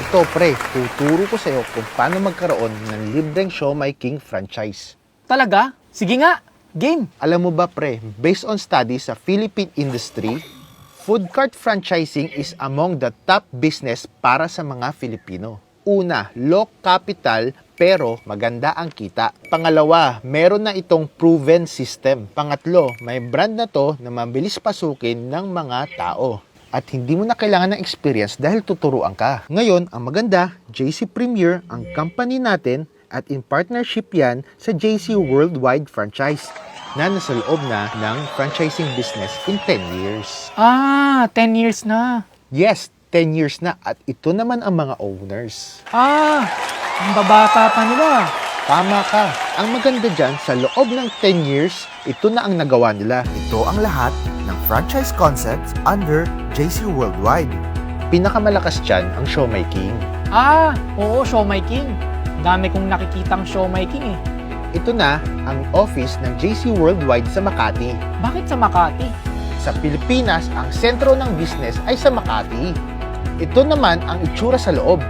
Ito pre, tuturo ko sa'yo kung paano magkaroon ng libreng Siomai King franchise. Talaga? Sige nga, game. Alam mo ba pre, based on studies sa Philippine industry, food cart franchising is among the top business para sa mga Filipino. Una, low capital pero maganda ang kita. Pangalawa, meron na itong proven system. Pangatlo, may brand na to na mabilis pasukin ng mga tao. At hindi mo na kailangan ng experience dahil tuturuan ka. Ngayon, ang maganda, JC Premier ang company natin at in partnership yan sa JC Worldwide Franchise na nasa loob na ng franchising business in 10 years. 10 years na. Yes, 10 years na at ito naman ang mga owners. Ang babata pa nila. Tama ka. Ang maganda dyan, sa loob ng 10 years, ito na ang nagawa nila. Ito ang lahat ng franchise concepts under JC Worldwide. Pinakamalakas dyan ang Siomai King. Oo, Siomai King. Dami kong nakikitang Siomai King eh. Ito na ang office ng JC Worldwide sa Makati. Bakit sa Makati? Sa Pilipinas, ang sentro ng business ay sa Makati. Ito naman ang itsura sa loob.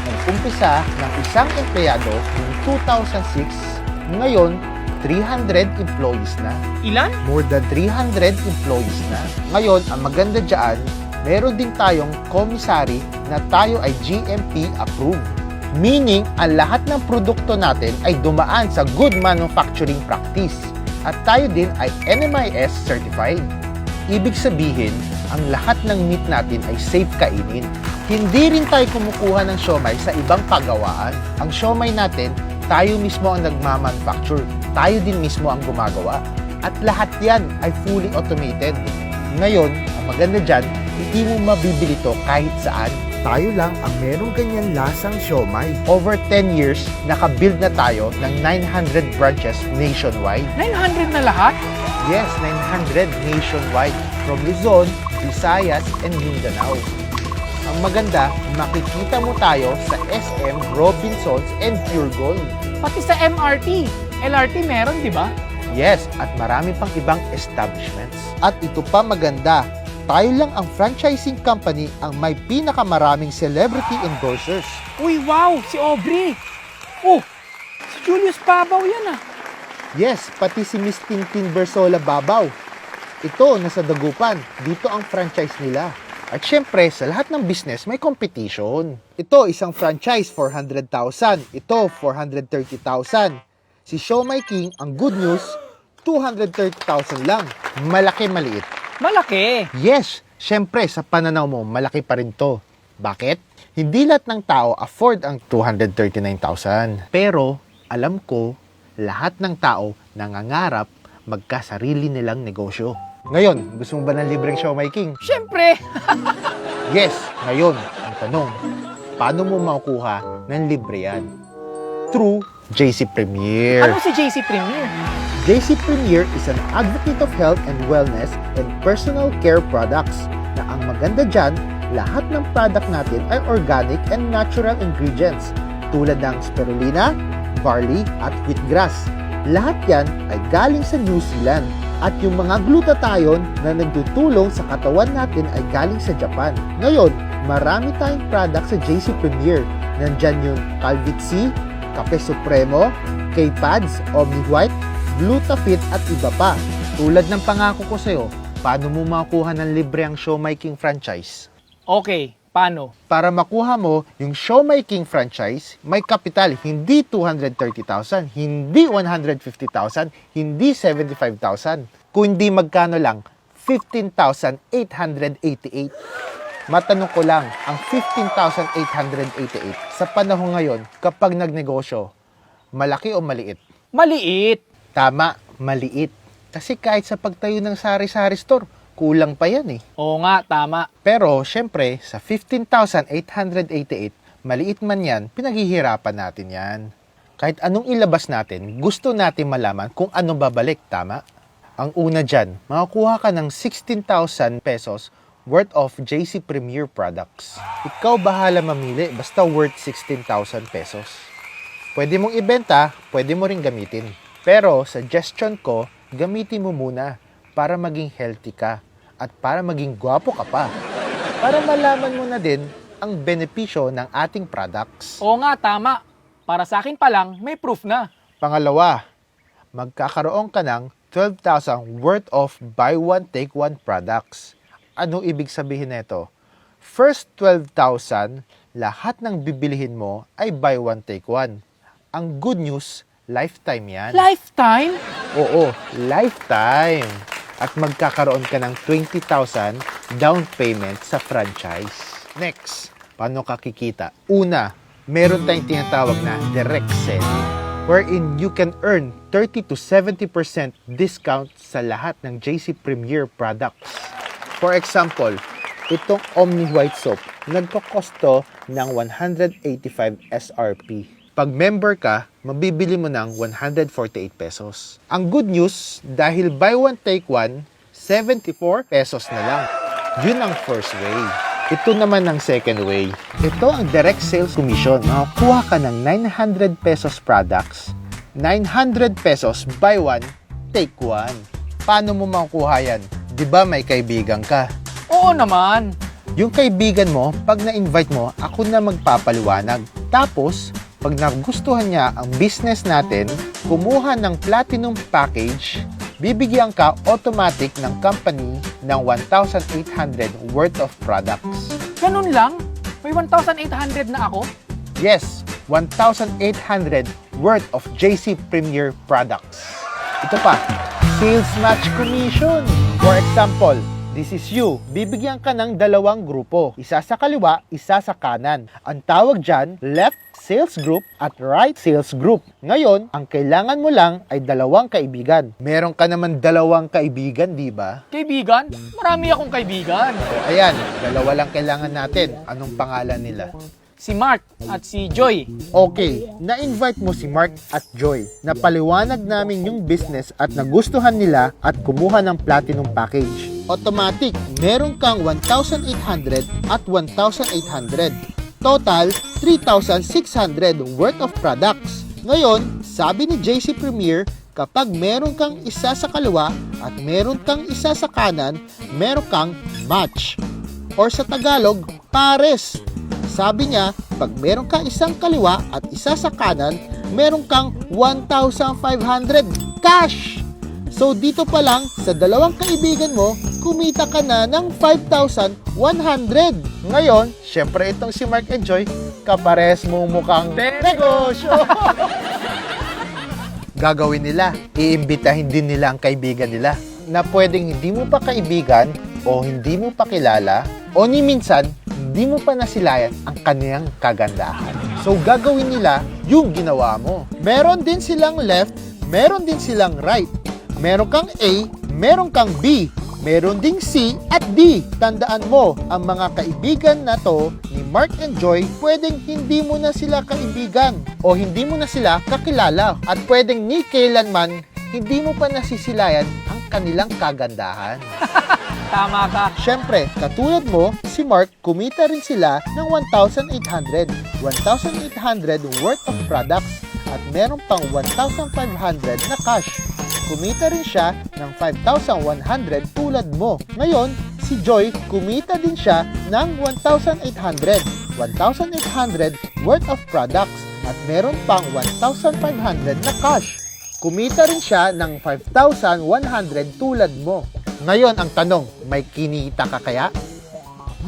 Nag-umpisa ng isang empleyado noong 2006, ngayon 300 employees na. Ilan? More than 300 employees na. Ngayon, ang maganda dyan, meron din tayong commissary na tayo ay GMP approved. Meaning, ang lahat ng produkto natin ay dumaan sa Good Manufacturing Practice. At tayo din ay NMIS certified. Ibig sabihin, ang lahat ng meat natin ay safe kainin. Hindi rin tayo kumukuha ng siomai sa ibang pagawaan. Ang siomai natin, tayo mismo ang nagmamanufacture. Tayo din mismo ang gumagawa. At lahat yan ay fully automated. Ngayon, ang maganda dyan, hindi mo mabibili to kahit saan. Tayo lang ang merong ganyan lasang siomai. Over 10 years, nakabuild na tayo ng 900 branches nationwide. 900 na lahat? Yes, 900 nationwide from Luzon, Visayas, and Mindanao. Ang maganda, makikita mo tayo sa SM, Robinsons, and Pure Gold. Pati sa MRT. LRT meron, di ba? Yes, at marami pang ibang establishments. At ito pa maganda, tayo lang ang franchising company ang may pinakamaraming celebrity endorsers. Uy, wow! Si Aubrey! Oh! Si Julius Babaw yan ah! Yes, pati si Miss Tintin Bersola Babaw. Ito, nasa Dagupan. Dito ang franchise nila. At syempre, sa lahat ng business, may competition. Ito, isang franchise, 400,000. Ito, 430,000. Si Siomai King, ang good news, 230,000 lang. Malaki, maliit. Malaki! Yes, syempre, sa pananaw mo, malaki pa rin to. Bakit? Hindi lahat ng tao afford ang 239,000. Pero, alam ko, lahat ng tao nangangarap magkasarili nilang negosyo. Ngayon, gusto mo ba ng libreng Siomai King? Siyempre! Yes, ngayon, ang tanong, paano mo makukuha ng libre yan? Through JC Premier. Ano si JC Premier? JC Premier is an advocate of health and wellness and personal care products na ang maganda dyan, lahat ng product natin ay organic and natural ingredients tulad ng spirulina, barley at wheatgrass. Lahat yan ay galing sa New Zealand at yung mga glutathione na nagtutulong sa katawan natin ay galing sa Japan. Ngayon, marami tayong product sa JC Premier. Nandyan yung Calvit C, Cafe Supremo, K-Pads, Omni White, Glutafit at iba pa. Tulad ng pangako ko sa'yo, paano mo makuha ng libre ang Siomai King franchise? Okay, paano? Para makuha mo yung Siomai King franchise, may kapital, hindi 230,000, hindi 150,000, hindi 75,000. Kundi magkano lang, 15,888. Matanong ko lang, ang 15,888 sa panahon ngayon, kapag nagnegosyo, malaki o maliit? Maliit! Tama, maliit. Kasi kahit sa pagtayo ng sari-sari store, kulang pa yan eh. Oo nga, tama. Pero, syempre, sa 15,888, maliit man yan, pinaghihirapan natin yan. Kahit anong ilabas natin, gusto natin malaman kung anong babalik, tama? Ang una dyan, makakuha ka ng 16,000 pesos worth of JC Premier products. Ikaw bahala mamili, basta worth 16,000 pesos. Pwede mong ibenta, pwede mo ring gamitin. Pero, suggestion ko, gamitin mo muna para maging healthy ka at para maging gwapo ka pa. Para malaman mo na din ang benepisyo ng ating products. Oo nga, tama. Para sa akin pa lang, may proof na. Pangalawa, magkakaroon ka ng 12,000 worth of buy one take one products. Ano ibig sabihin nito? First 12,000, lahat ng bibilihin mo ay buy one take one. Ang good news, lifetime yan. Lifetime? Oo, lifetime. At magkakaroon ka ng 20,000 down payment sa franchise. Next, paano ka kikita? Una, meron tayong tinatawag na direct selling, wherein you can earn 30 to 70% discount sa lahat ng JC Premier products. For example, itong Omni White Soap, nagkokosto ng 185 SRP. Pag member ka, mabibili mo ng 148 pesos. Ang good news, dahil buy one take one, 74 pesos na lang. Yun ang first way. Ito naman ang second way. Ito ang direct sales commission. Makakuha ka ng 900 pesos products, 900 pesos buy one, take one. Paano mo makukuha yan? Di ba may kaibigan ka? Oo naman. Yung kaibigan mo, pag na-invite mo, ako na magpapaliwanag. Tapos, pag nagustuhan niya ang business natin, kumuha ng platinum package, bibigyan ka automatic ng company ng 1,800 worth of products. Ganun lang? May 1,800 na ako? Yes, 1,800 worth of JC Premier products. Ito pa, sales match commission. For example, this is you. Bibigyan ka ng dalawang grupo. Isa sa kaliwa, isa sa kanan. Ang tawag dyan, left sales group at right sales group. Ngayon, ang kailangan mo lang ay dalawang kaibigan. Meron ka naman dalawang kaibigan, di ba? Kaibigan? Marami akong kaibigan. Ayan, dalawa lang kailangan natin. Anong pangalan nila? Si Mark at si Joy. Okay, na-invite mo si Mark at Joy. Napaliwanag namin yung business at nagustuhan nila at kumuha ng platinum package. Automatic, meron kang 1,800 at 1,800. Total, 3,600 worth of products. Ngayon, sabi ni JC Premier, kapag meron kang isa sa kaliwa at meron kang isa sa kanan, meron kang match. Or sa Tagalog, pares. Sabi niya, pag meron kang isang kaliwa at isa sa kanan, meron kang 1,500 cash. So dito pa lang, sa dalawang kaibigan mo, kumita ka na ng 5,100. Ngayon, syempre itong si Mark and Joy, kapares mo mukhang negosyo. Gagawin nila, iimbitahin din nila ang kaibigan nila na pwedeng hindi mo pa kaibigan o hindi mo pa kilala o ni minsan, hindi mo pa nasilayan ang kaniyang kagandahan. So gagawin nila yung ginawa mo. Meron din silang left, meron din silang right. Meron kang A, meron kang B, meron ding C at D. Tandaan mo, ang mga kaibigan na to ni Mark and Joy, pwedeng hindi mo na sila kaibigan o hindi mo na sila kakilala at pwedeng ni kailanman hindi mo pa nasisilayan ang kanilang kagandahan. Tama ka. Siyempre, katulad mo, si Mark, kumita rin sila ng 1,800. 1,800 worth of products at meron pang 1,500 na cash. Kumita rin siya ng 5,100 tulad mo. Ngayon, si Joy, kumita din siya ng 1,800. 1,800 worth of products at meron pang 1,500 na cash. Kumita rin siya ng 5,100 tulad mo. Ngayon, ang tanong, may kinita ka kaya?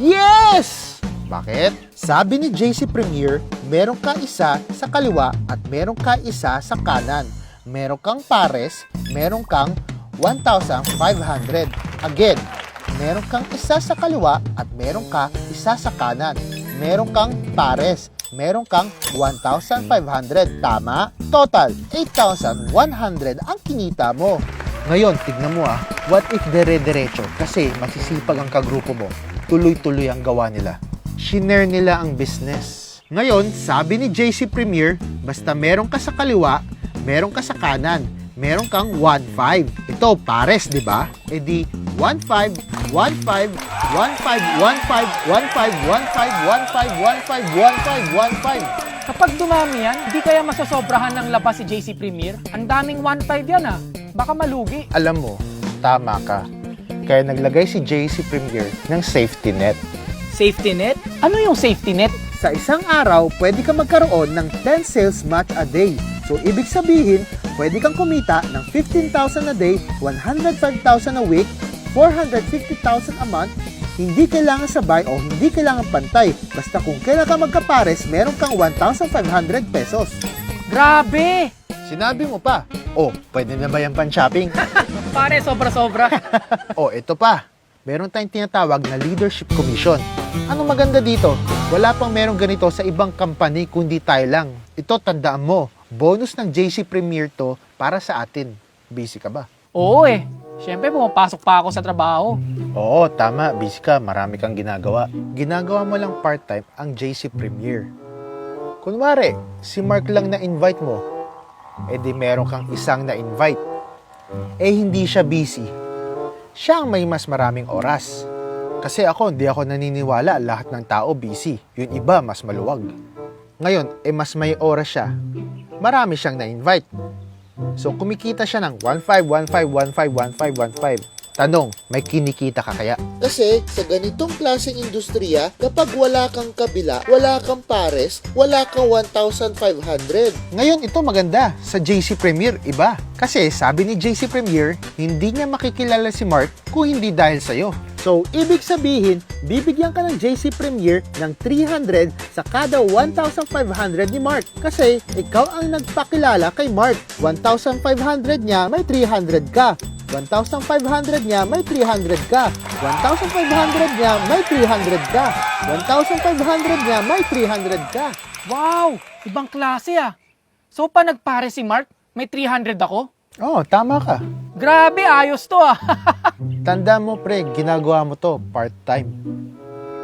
Yes! Bakit? Sabi ni JC Premier, meron ka isa sa kaliwa at meron ka isa sa kanan. Meron kang pares, meron kang 1,500. Again, meron kang isa sa kaliwa at meron ka isa sa kanan. Meron kang pares, meron kang 1,500. Tama? Total, 8,100 ang kinita mo. Ngayon, tignan mo what if dire-diretso? Kasi masisipag ang kagrupo mo. Tuloy-tuloy ang gawa nila. Shinare nila ang business. Ngayon, sabi ni JC Premier, basta meron ka sa kaliwa, meron ka sa kanan, meron kang 1,500. Ito, pares, di ba? E di, 1,500, 1,500, 1,500, 1,500, 1,500, 1,500, 1,500, 1,500, 1,500. Kapag dumami yan, di kaya masasobrahan ng labas si JC Premier? Ang daming 1.5 yan Baka malugi. Alam mo, tama ka. Kaya naglagay si JC Premier ng safety net. Safety net? Ano yung safety net? Sa isang araw, pwede ka magkaroon ng 10 sales match a day. So, ibig sabihin, pwede kang kumita ng 15,000 a day, 105,000 a week, 450,000 a month. Hindi kailangan sabay o hindi kailangan pantay. Basta kung kailan ka magkapares, meron kang 1,500 pesos. Grabe! Sinabi mo pa, oh, pwede na ba yan pan-shopping? Pare, sobra-sobra. Oh, ito pa. Meron tayong tinatawag na leadership commission. Anong maganda dito? Wala pang merong ganito sa ibang company kundi tayo lang. Ito, tandaan mo, bonus ng JC Premier to para sa atin. Busy ka ba? Oo eh. Siyempre, pumapasok pa ako sa trabaho. Oo, tama. Busy ka. Marami kang ginagawa. Ginagawa mo lang part-time ang JC Premier. Kunwari, si Mark lang na-invite mo. Eh di meron kang isang na-invite. Eh hindi siya busy. Siya ang may mas maraming oras. Kasi hindi ako naniniwala lahat ng tao busy. Yung iba mas maluwag. Ngayon, mas may oras siya. Marami siyang na-invite. So, kumikita siya ng 1,500, 1,500, 1,500, 1,500. Tanong, may kinikita ka kaya? Kasi sa ganitong klaseng industriya, kapag wala kang kabila, wala kang pares, wala kang 1,500. Ngayon, ito maganda. Sa JC Premier, iba. Kasi sabi ni JC Premier, hindi niya makikilala si Mark kung hindi dahil sa'yo. So, ibig sabihin, bibigyan ka ng JC Premier ng 300 sa kada 1,500 ni Mark. Kasi ikaw ang nagpakilala kay Mark. 1,500 niya, may 300 ka. 1,500 niya, may 300 ka. 1,500 niya, may 300 ka. 1,500 niya, may 300 ka. Wow! Ibang klase ah. So, pa nagpare si Mark, may 300 ako? Oo, tama ka. Grabe, ayos to ah. Tanda mo, pre, ginagawa mo to part-time.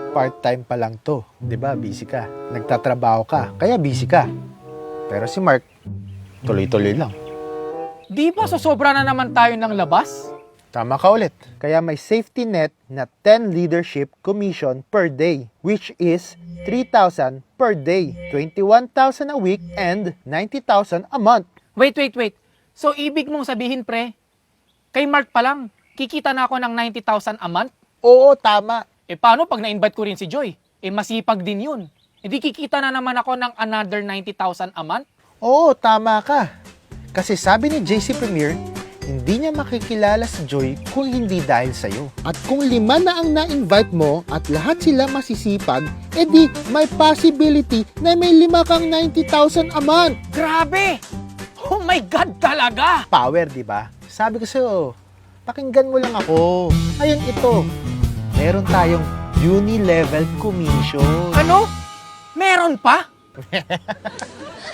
Part-time pa lang to. 'Di ba? Busy ka. Nagtatrabaho ka, kaya busy ka. Pero si Mark, tuloy-tuloy lang. Di ba sosobra na naman tayo ng labas? Tama ka ulit. Kaya may safety net na 10 leadership commission per day, which is 3,000 per day, 21,000 a week, and 90,000 a month. Wait. So, ibig mong sabihin, pre, kay Mark pa lang, kikita na ako ng 90,000 a month? Oo, tama. Eh, paano pag na-invite ko rin si Joy? Eh, masipag din yun. Hindi kikita na naman ako ng another 90,000 a month? Oo, tama ka. Kasi sabi ni JC Premier, hindi niya makikilala si Joy kung hindi dahil sa'yo. At kung 5 na ang na-invite mo at lahat sila masisipag, edi may possibility na may 5 kang 90,000 a month. Grabe! Oh my God talaga! Power, di ba? Sabi ko sa'yo, pakinggan mo lang ako. Ayun ito, meron tayong uni-level commission. Ano? Meron pa?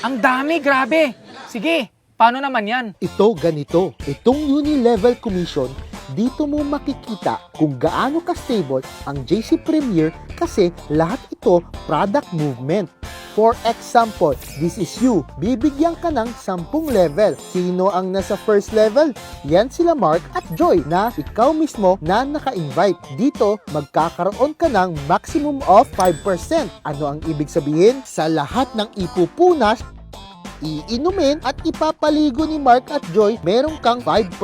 Ang dami, grabe. Sige, paano naman yan? Ito ganito, itong uni-level commission, dito mo makikita kung gaano ka-stable ang JC Premier kasi lahat ito product movement. For example, this is you. Bibigyan ka ng 10 level. Sino ang nasa first level? Yan sila Mark at Joy na ikaw mismo na naka-invite. Dito, magkakaroon ka ng maximum of 5%. Ano ang ibig sabihin? Sa lahat ng ipupunas, iinumin at ipapaligo ni Mark at Joy, meron kang 5%.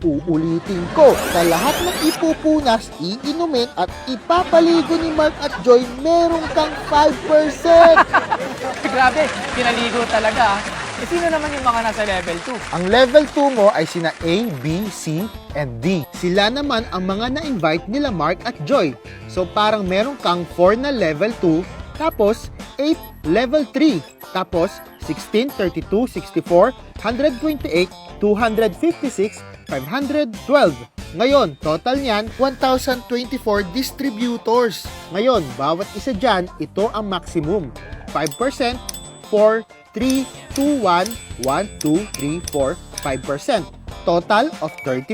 Uulitin ko, sa lahat ng ipupunas, iinumin at ipapaligo ni Mark at Joy, meron kang 5%. Grabe, pinaligo talaga ah. Eh, sino naman yung mga nasa level 2? Ang level 2 mo ay sina A, B, C, and D. Sila naman ang mga na-invite nila Mark at Joy. So parang meron kang 4 na level 2, tapos 8 level 3, tapos 16, 32, 64, 128, 256, 512. Ngayon, total niyan, 1,024 distributors. Ngayon, bawat isa dyan, ito ang maximum. 5%, 4, 3, 2, 1, 1, 2, 3, 4, 5%. Total of 30%.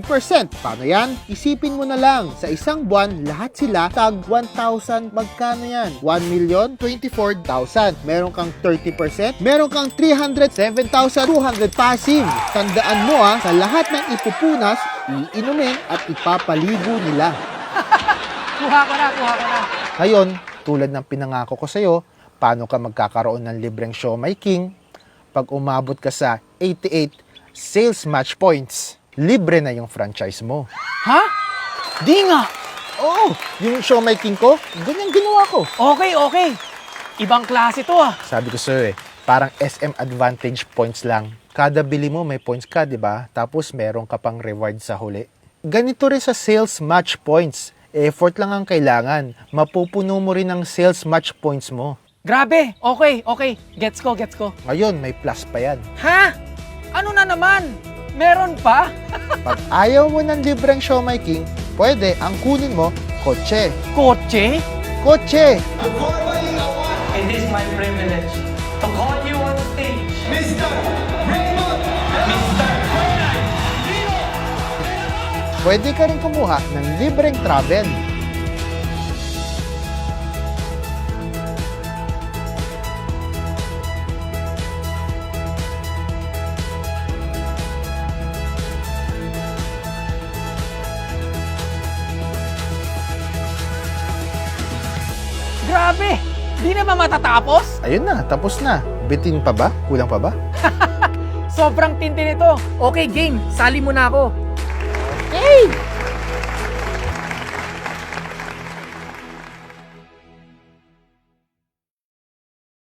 Paano yan? Isipin mo na lang, sa isang buwan, lahat sila tag 1,000. Magkano yan? 1,024,000. Meron kang 30%, meron kang 307,200 passive. Tandaan mo sa lahat ng ipupunas, iinumin at ipapaligo nila. Kuha ko na. Ngayon, tulad ng pinangako ko sa'yo, paano ka magkakaroon ng libreng Siomai King? Pag umabot ka sa 88 sales match points, libre na yung franchise mo. Ha? Di nga! Oo, yung Siomai King ko, ganyan ginawa ko. Okay. Ibang klase to ah. Sabi ko sa'yo parang SM Advantage points lang. Kada bili mo may points ka, di ba? Tapos meron ka pang reward sa huli. Ganito rin sa sales match points. Effort lang ang kailangan. Mapupuno mo rin ang sales match points mo. Grabe, okay. Gets ko. Ngayon, may plus pa yan. Ha? Ano na naman? Meron pa? Pag ayaw mo ng libreng Siomai King, pwede ang kunin mo, kotse. Kotse? Kotse! It is my privilege to call you on stage, Mr. Raymond, Mr. Conan. Pwede ka rin kumuha ng libreng travel. Grabe! Di na ba matatapos? Ayun na, tapos na. Bitin pa ba? Kulang pa ba? Sobrang tindi nito. Okay, game. Sali mo na ako. Hey!